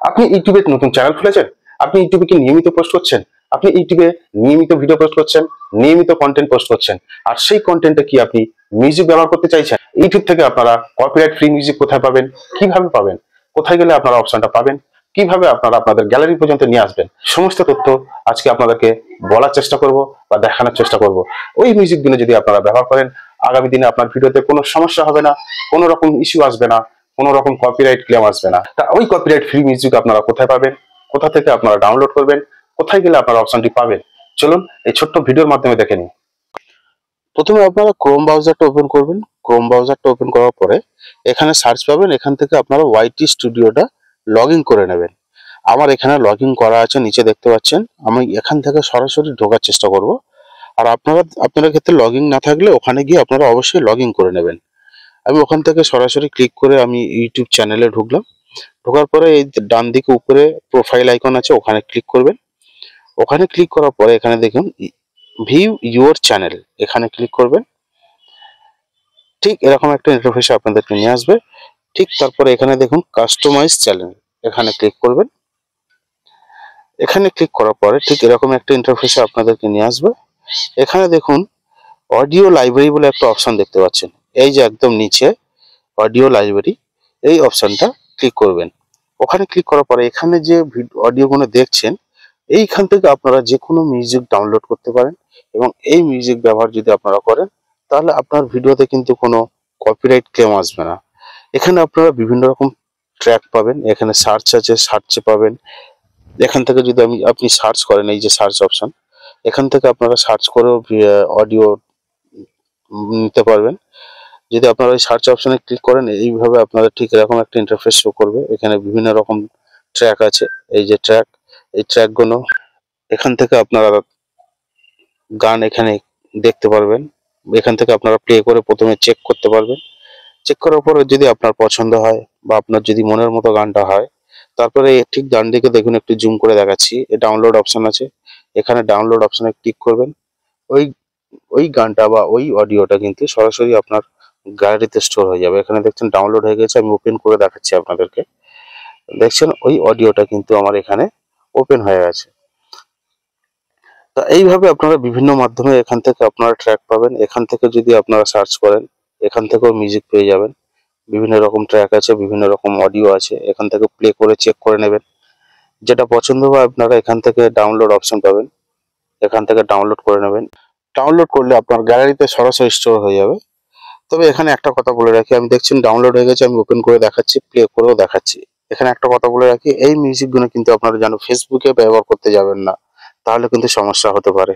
আপনি ইউটিউবে নতুন চ্যানেল খুলেছেন, আপনি ইউটিউবে কি নিয়মিত পোস্ট করছেন, আপনি ইউটিউবে নিয়মিত ভিডিও পোস্ট করছেন, নিয়মিত কন্টেন্ট পোস্ট করছেন, আর সেই কন্টেন্টে কি আপনি মিউজিক ব্যবহার করতে চাইছেন? ইউটিউব থেকে আপনারা কপিরাইট ফ্রি মিউজিক কোথায় পাবেন, কিভাবে পাবেন, কোথায় গেলে আপনারা অপশনটা পাবেন, কিভাবে আপনারা আপনাদের গ্যালারি পর্যন্ত নিয়ে আসবেন, সমস্ত তথ্য আজকে আপনাদেরকে বলার চেষ্টা করব বা দেখানোর চেষ্টা করব। ওই মিউজিকগুলো যদি আপনারা ব্যবহার করেন, আগামী দিনে আপনার ভিডিওতে কোনো সমস্যা হবে না, কোনো রকম ইস্যু আসবে না, কোনো রকম কপিরাইট ক্লেম আসবে না। তা ওই কপিরাইট ফ্রি মিউজিক আপনারা কোথায় পাবেন, কোথা থেকে আপনারা ডাউনলোড করবেন, কোথায় গেলে আপনারা অপশনটি পাবেন, চলুন এই ছোট্ট ভিডিওর মাধ্যমে দেখে নিন। প্রথমে আপনারা ক্রোম ব্রাউজারটা ওপেন করবেন। ক্রোম ব্রাউজারটা ওপেন করার পরে এখানে সার্চ পাবেন, এখান থেকে আপনারা ওয়াইটি স্টুডিওটা লগ ইন করে নেবেন। আমার এখানে লগ ইন করা আছে, নিচে দেখতে পাচ্ছেন। আমি এখান থেকে সরাসরি ঢোকার চেষ্টা করব। আর আপনাদের ক্ষেত্রে লগ ইন না থাকলে ওখানে গিয়ে আপনারা অবশ্যই লগ ইন করে নেবেন। আমি ওখান থেকে সরাসরি ক্লিক করে আমি ইউটিউব চ্যানেলে ঢুকলাম। ঢোকার পরে এই ডান দিকে উপরে প্রোফাইল আইকন আছে, ওখানে ক্লিক করবেন। ওখানে ক্লিক করার পরে এখানে দেখুন ভিউ ইউর চ্যানেল, এখানে ক্লিক করবেন। ঠিক এরকম একটা ইন্টারফেসে আপনাদেরকে নিয়ে আসবে। ঠিক তারপরে এখানে দেখুন কাস্টমাইজ চ্যানেল, এখানে ক্লিক করবেন। এখানে ক্লিক করার পরে ঠিক এরকম একটা ইন্টারফেসে আপনাদেরকে নিয়ে আসবে। এখানে দেখুন অডিও লাইব্রেরি বলে একটা অপশন দেখতে পাচ্ছেন, এই যে একদম নিচে অডিও লাইব্রেরি, এই অপশনটা ক্লিক করবেন। ওখানে ক্লিক করার পরে এখানে যে অডিওগুলো দেখছেন, এইখান থেকে আপনারা যে কোনো মিউজিক ডাউনলোড করতে পারেন এবং এই মিউজিক ব্যবহার যদি আপনারা করেন তাহলে আপনার ভিডিওতে কিন্তু কোনো কপিরাইট ক্লেম আসবে না। এখানে আপনারা বিভিন্ন রকম ট্র্যাক পাবেন, এখানে সার্চ আছে, সার্চে পাবেন। এখান থেকে যদি আপনি সার্চ করেন, এই যে সার্চ অপশন, এখান থেকে আপনারা সার্চ করেও অডিও নিতে পারবেন। যদি আপনারা ওই সার্চ অপশনে ক্লিক করেন, এইভাবে আপনারা ঠিক এরকম একটা ইন্টারফেস শো করবে। এখানে বিভিন্ন রকম ট্র্যাক আছে, এই যে ট্র্যাক, এই ট্র্যাকগুলো এখান থেকে আপনারা গান এখানে দেখতে পারবেন। এখান থেকে আপনারা প্লে করে প্রথমে চেক করতে পারবেন। চেক করার পরে যদি আপনার পছন্দ হয় বা আপনার যদি মনের মতো গানটা হয়, তারপরে ঠিক ডান দিকে দেখুন একটু জুম করে দেখাচ্ছি, ডাউনলোড অপশন আছে, এখানে ডাউনলোড অপশনে ক্লিক করবেন। ওই ওই গানটা বা ওই অডিওটা কিন্তু সরাসরি আপনার গ্যালারিতে স্টোর হয়ে যাবে। এখানে দেখছেন ডাউনলোড হয়ে গেছে, আমি ওপেন করে দেখাচ্ছি আপনাদেরকে। দেখছেন ওই অডিওটা কিন্তু আমার এখানে ওপেন হয়ে গেছে। তা এইভাবে আপনারা বিভিন্ন মাধ্যমে এখান থেকে আপনারা ট্র্যাক পাবেন। এখান থেকে যদি আপনারা সার্চ করেন, এখান থেকেও মিউজিক পেয়ে যাবেন। বিভিন্ন রকম ট্র্যাক আছে, বিভিন্ন রকম অডিও আছে, এখান থেকে প্লে করে চেক করে নেবেন। যেটা পছন্দ হয় আপনারা এখান থেকে ডাউনলোড অপশন পাবেন, এখান থেকে ডাউনলোড করে নেবেন। ডাউনলোড করলে আপনার গ্যালারিতে সরাসরি স্টোর হয়ে যাবে। তবে এখানে একটা কথা বলে রাখি, আমি দেখছেন ডাউনলোড হয়ে গেছে, আমি ওপেন করে দেখাচ্ছি, প্লে করেও দেখাচ্ছি। এখানে একটা কথা বলে রাখি, এই মিউজিকগুলো কিন্তু আপনারা যেন ফেসবুকে ব্যবহার করতে যাবেন না, তাহলে কিন্তু সমস্যা হতে পারে।